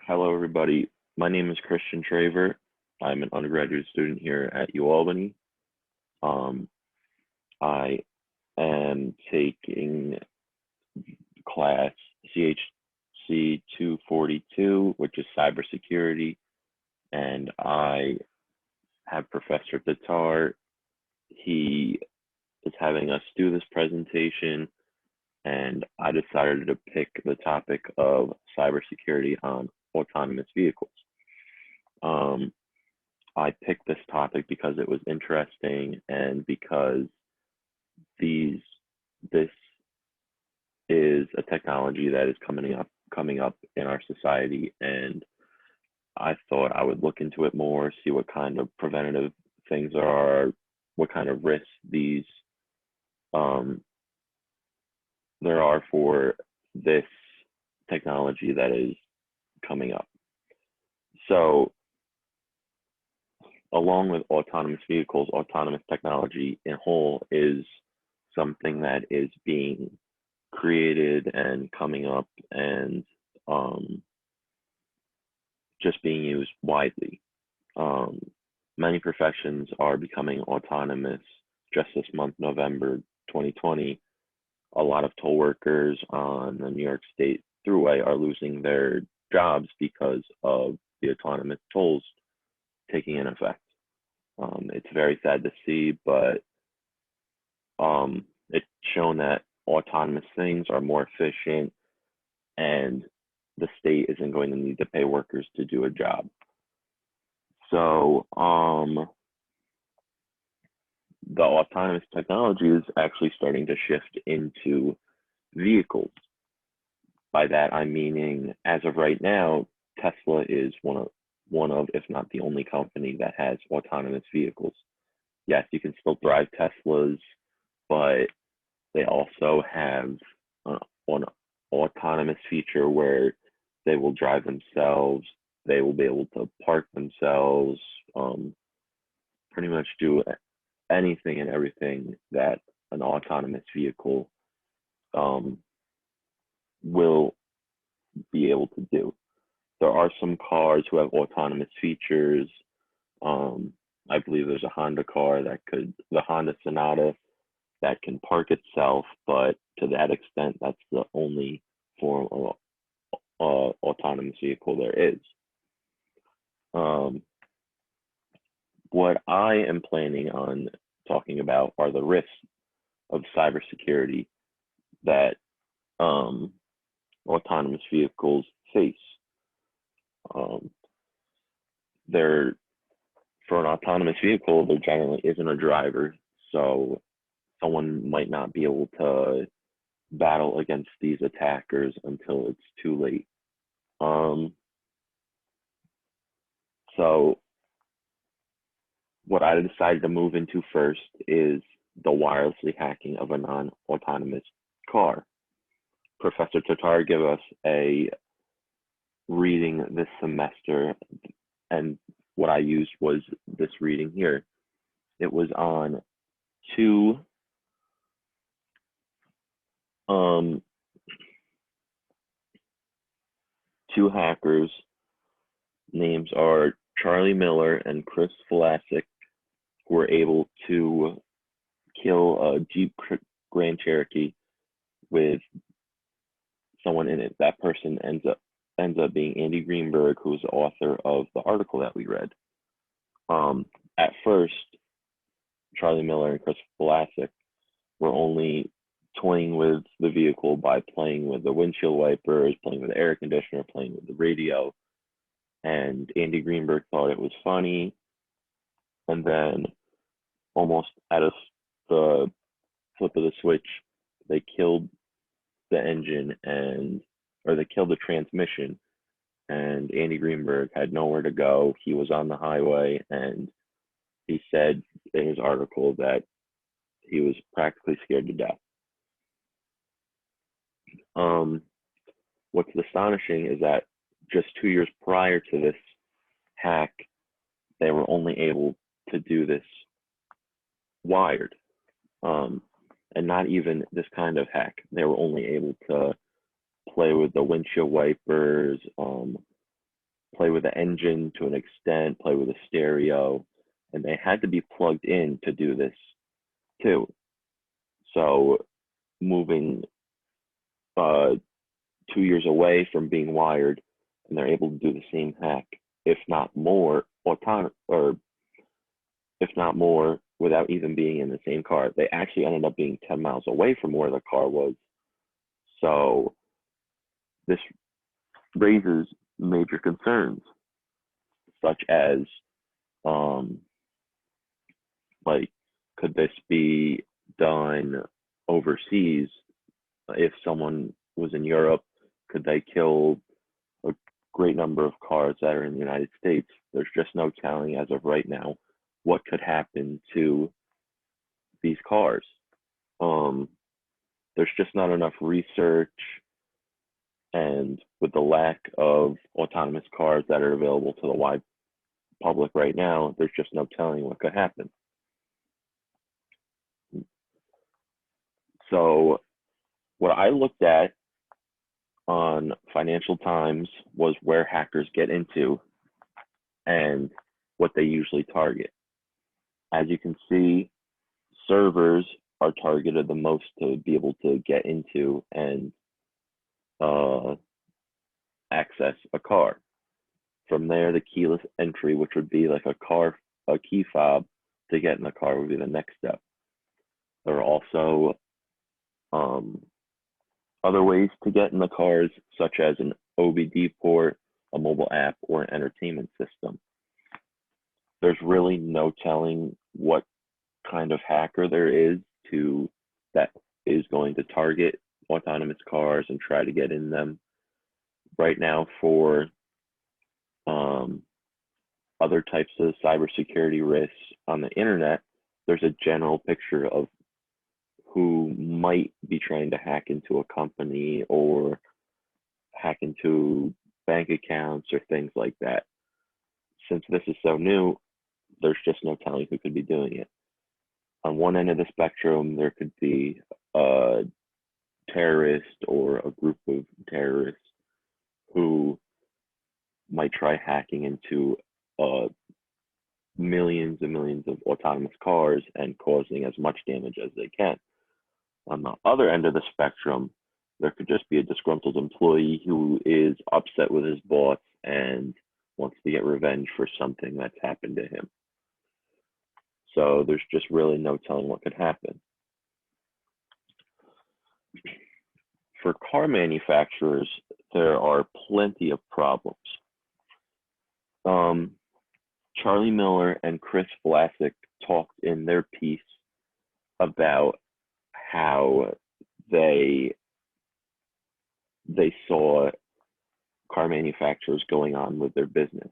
Hello, everybody. My name is Christian Traver. I'm an undergraduate student here at UAlbany. Um, I am taking class CHC 242, which is cybersecurity, and I have Professor Tatar. He is having us do this presentation, and I decided to pick the topic of cybersecurity on autonomous vehicles. Um, I picked this topic because it was interesting and because these this is a technology that is coming up in our society, and I thought I would look into it more, see what kind of preventative things there are, what kind of risks these um, there are for this technology that is coming up. So along with autonomous vehicles, autonomous technology in whole is something that is being created and coming up and um, just being used widely. Um, Many professions are becoming autonomous. Just this month, November 2020, a lot of toll workers on the New York State Thruway are losing their jobs because of the autonomous tolls taking in effect. It's very sad to see, but it's shown that autonomous things are more efficient and the state isn't going to need to pay workers to do a job. So the autonomous technology is actually starting to shift into vehicles. By that I'm meaning, as of right now, Tesla is one of, if not the only company that has autonomous vehicles. Yes, you can still drive Teslas, but they also have an autonomous feature where they will drive themselves. They will be able to park themselves, pretty much do anything and everything that an autonomous vehicle um, will be able to do. There are some cars who have autonomous features. I believe there's a Honda car the Honda Sonata, that can park itself, but to that extent, that's the only form of autonomous vehicle there is. Um, what I am planning on talking about are the risks of cybersecurity that autonomous vehicles face. Um, there, for an autonomous vehicle, there generally isn't a driver, so someone might not be able to battle against these attackers until it's too late. Um, so what I decided to move into first is the wirelessly hacking of a non-autonomous car. Professor Tatar gave us a reading this semester, and what I used was this reading here. It was on two um, two hackers. Names are Charlie Miller and Chris Vlasic, who were able to kill a Jeep Grand Cherokee with someone in it. That person ends up being Andy Greenberg, who's the author of the article that we read. At first, Charlie Miller and Chris Vlasic were only toying with the vehicle by playing with the windshield wipers, playing with the air conditioner, playing with the radio. And Andy Greenberg thought it was funny. And then, almost out of the flip of the switch, they killed the engine or they killed the transmission. And Andy Greenberg had nowhere to go. He was on the highway, and he said in his article that he was practically scared to death. What's astonishing is that just 2 years prior to this hack, they were only able to do this wired, and not even this kind of hack. They were only able to play with the windshield wipers, play with the engine to an extent, play with the stereo, and they had to be plugged in to do this too. So moving 2 years away from being wired, and they're able to do the same hack, if not more, or if not more, without even being in the same car. They actually ended up being 10 miles away from where the car was. So this raises major concerns, such as, like, could this be done overseas? If someone was in Europe, could they kill a great number of cars that are in the United States? There's just no telling as of right now what could happen to these cars. There's just not enough research, and with the lack of autonomous cars that are available to the wide public right now, there's just no telling what could happen. So what I looked at on Financial Times was where hackers get into and what they usually target. As you can see, servers are targeted the most to be able to get into and access a car. From there, the keyless entry, which would be like a key fob to get in the car, would be the next step. There are also other ways to get in the cars, such as an OBD port, a mobile app, or an entertainment system. There's really no telling what kind of hacker there is that is going to target autonomous cars and try to get in them. Right now, for other types of cybersecurity risks on the internet, there's a general picture of who might be trying to hack into a company or hack into bank accounts or things like that. Since this is so new, there's just no telling who could be doing it. On one end of the spectrum, there could be a terrorist or a group of terrorists who might try hacking into millions and millions of autonomous cars and causing as much damage as they can. On the other end of the spectrum, there could just be a disgruntled employee who is upset with his boss and wants to get revenge for something that's happened to him. So there's just really no telling what could happen. For car manufacturers, there are plenty of problems. Charlie Miller and Chris Vlasic talked in their piece about how they saw car manufacturers going on with their business.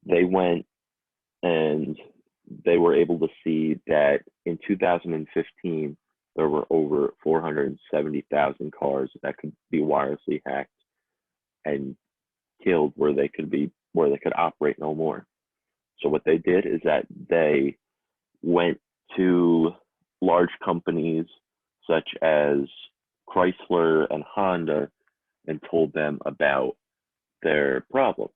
They went and they were able to see that in 2015, there were over 470,000 cars that could be wirelessly hacked and killed where they could operate no more. So what they did is that they went to large companies such as Chrysler and Honda and told them about their problems,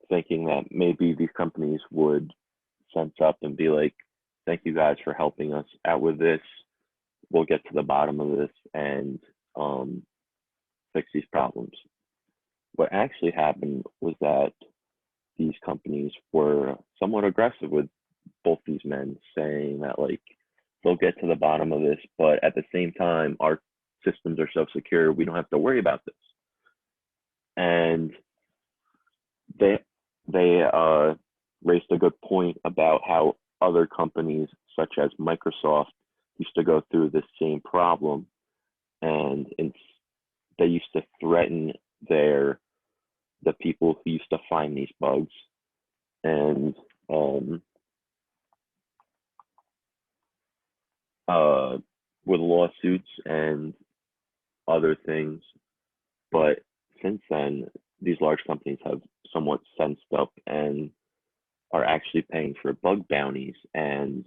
thinking that maybe these companies would sense up and be like, thank you guys for helping us out with this. We'll get to the bottom of this and fix these problems. What actually happened was that these companies were somewhat aggressive with both these men, saying that, like, they'll get to the bottom of this, but at the same time, our systems are so secure, we don't have to worry about this. And they raised a good point about how other companies, such as Microsoft, used to go through this same problem, and they used to threaten the people who used to find these bugs, and with lawsuits and other things. But since then, these large companies have somewhat sensed up and are actually paying for bug bounties and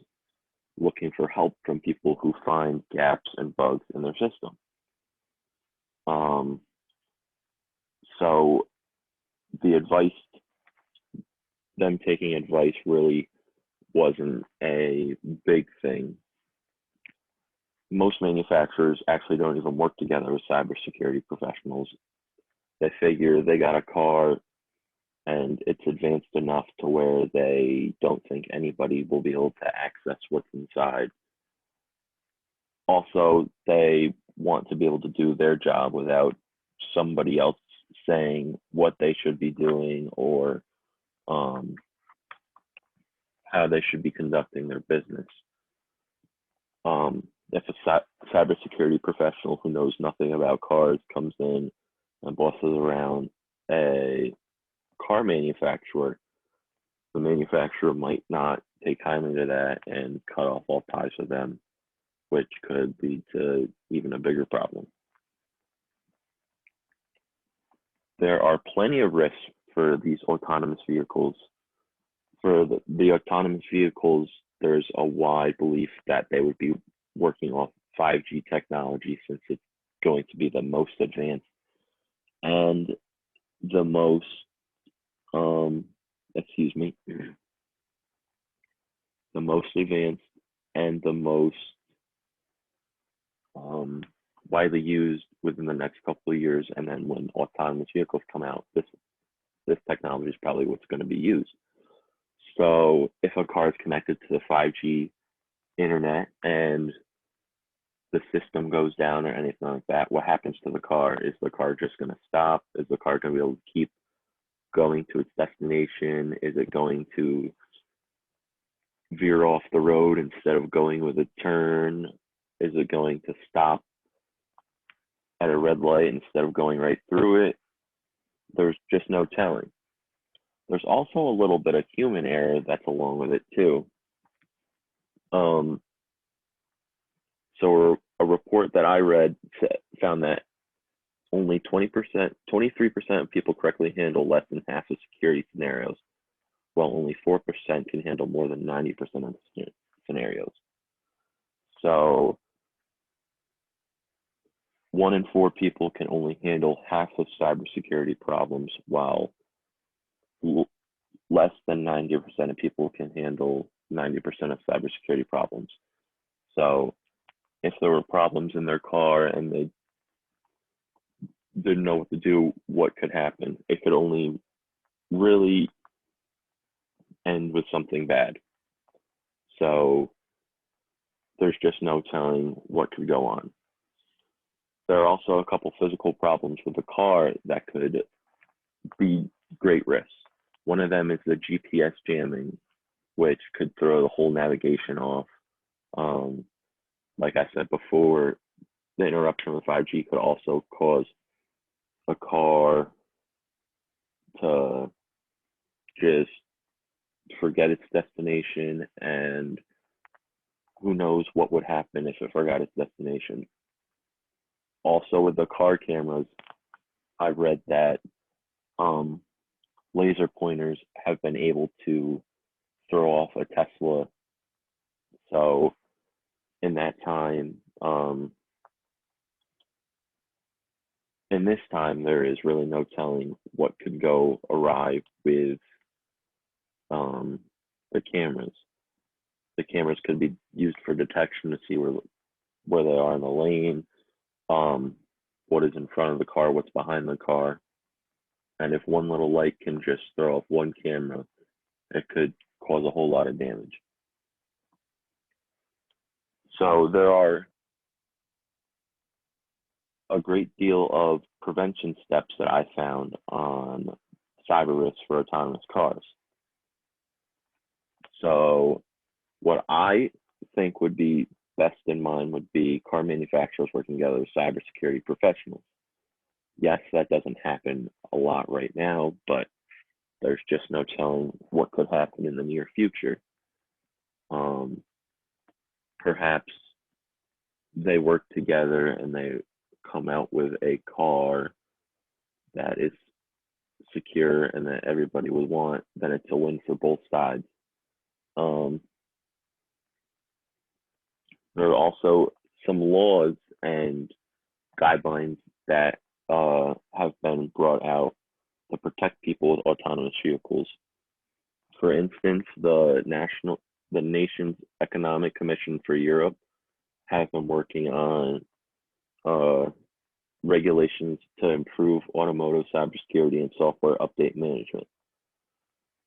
looking for help from people who find gaps and bugs in their system. So the advice, them taking advice really wasn't a big thing. Most manufacturers actually don't even work together with cybersecurity professionals. They figure they got a car and it's advanced enough to where they don't think anybody will be able to access what's inside. Also, they want to be able to do their job without somebody else saying what they should be doing or um, how they should be conducting their business. If a cybersecurity professional who knows nothing about cars comes in and bosses around a car manufacturer, the manufacturer might not take kindly to that and cut off all ties with them, which could lead to even a bigger problem. There are plenty of risks for these autonomous vehicles. For the autonomous vehicles, there's a wide belief that they would be working off 5G technology since it's going to be the most advanced and the most, excuse me, the most advanced and the most widely used within the next couple of years. And then when autonomous vehicles come out, this technology is probably what's going to be used. So if a car is connected to the 5G internet and the system goes down or anything like that, what happens to the car? Is the car just going to stop? Is the car going to be able to keep going to its destination? Is it going to veer off the road instead of going with a turn? Is it going to stop at a red light instead of going right through it? There's just no telling. There's also a little bit of human error that's along with it too. So a report that I read found that only 20%, 23% of people correctly handle less than half of security scenarios, while only 4% can handle more than 90% of the scenarios. So 1 in 4 people can only handle half of cybersecurity problems, while less than 90% of people can handle 90% of cybersecurity problems. So if there were problems in their car and they didn't know what to do, what could happen? It could only really end with something bad. So there's just no telling what could go on. There are also a couple physical problems with the car that could be great risks. One of them is the GPS jamming, which could throw the whole navigation off. Like I said before, the interruption with 5G could also cause a car to just forget its destination, and who knows what would happen if it forgot its destination. Also, with the car cameras, I read that laser pointers have been able to throw off a Tesla. So in that time, in this time, there is really no telling what could go awry with the cameras. The cameras could be used for detection to see where they are in the lane, what is in front of the car, what's behind the car. And if one little light can just throw off one camera, it could cause a whole lot of damage. So there are a great deal of prevention steps that I found on cyber risks for autonomous cars. So what I think would be best in mind would be car manufacturers working together with cybersecurity professionals. Yes, that doesn't happen a lot right now, but there's just no telling what could happen in the near future. Perhaps they work together and they come out with a car that is secure and that everybody would want, then it's a win for both sides. There are also some laws and guidelines that have been brought out to protect people with autonomous vehicles. For instance, the nation's Economic Commission for Europe has been working on uh, regulations to improve automotive cybersecurity and software update management.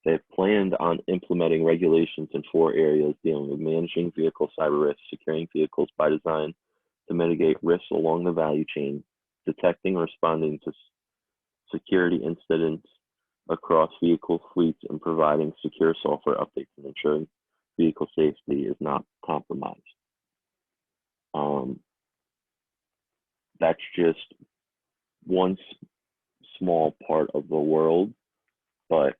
They've planned on implementing regulations in 4 areas dealing with managing vehicle cyber risks, securing vehicles by design to mitigate risks along the value chain, detecting and responding to security incidents across vehicle fleets, and providing secure software updates and ensuring vehicle safety is not compromised. That's just one small part of the world, but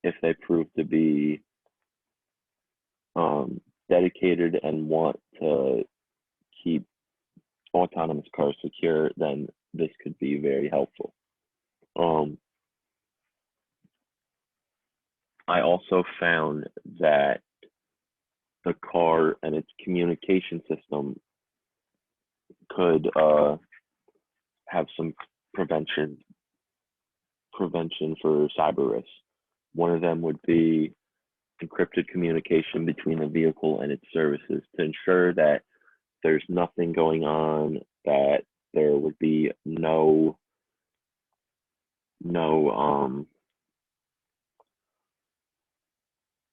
if they prove to be dedicated and want to keep autonomous cars secure, then this could be very helpful. I also found that the car and its communication system could have some prevention for cyber risks. One of them would be encrypted communication between the vehicle and its services to ensure that there's nothing going on, that there would be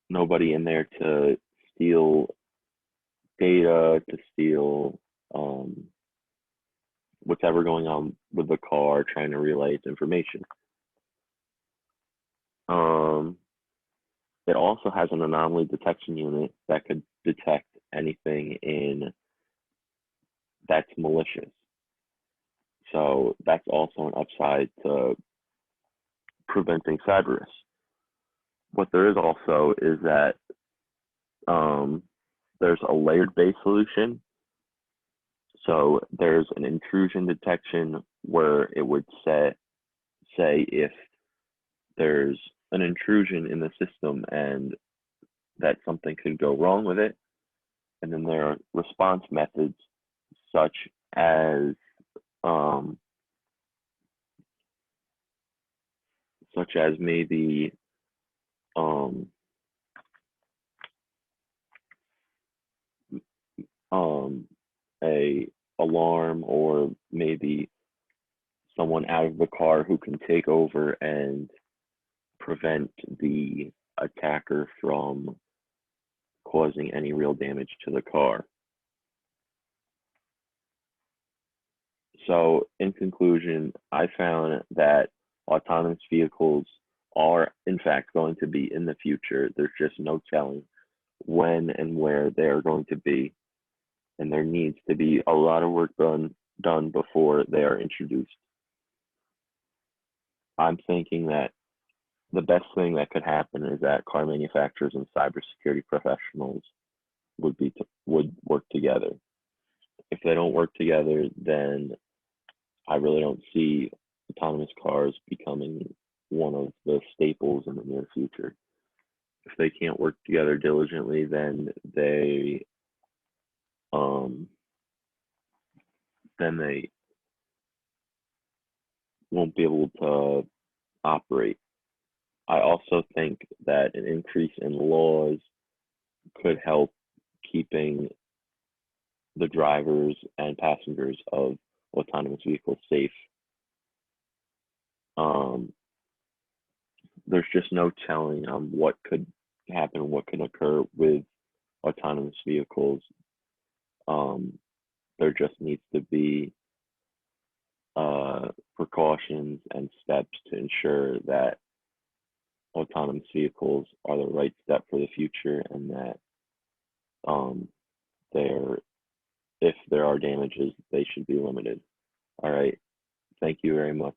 nobody in there to steal data, to steal whatever going on with the car, trying to relay its information. It also has an anomaly detection unit that could detect anything that's malicious. So that's also an upside to preventing cyber risks. What there is also is that there's a layered-based solution. So there's an intrusion detection where it would say if there's an intrusion in the system and that something could go wrong with it. And then there are response methods such as maybe a alarm, or maybe someone out of the car who can take over and prevent the attacker from causing any real damage to the car. So in conclusion, I found that autonomous vehicles are in fact going to be in the future. There's just no telling when and where they are going to be, and there needs to be a lot of work done before they are introduced. I'm thinking that the best thing that could happen is that car manufacturers and cybersecurity professionals would work together. If they don't work together, then I really don't see autonomous cars becoming one of the staples in the near future. If they can't work together diligently, then they won't be able to operate. I also think that an increase in laws could help keeping the drivers and passengers of autonomous vehicles safe. There's just no telling what could happen, what could occur with autonomous vehicles. There just needs to be precautions and steps to ensure that autonomous vehicles are the right step for the future, and that if there are damages, they should be limited. All right. Thank you very much.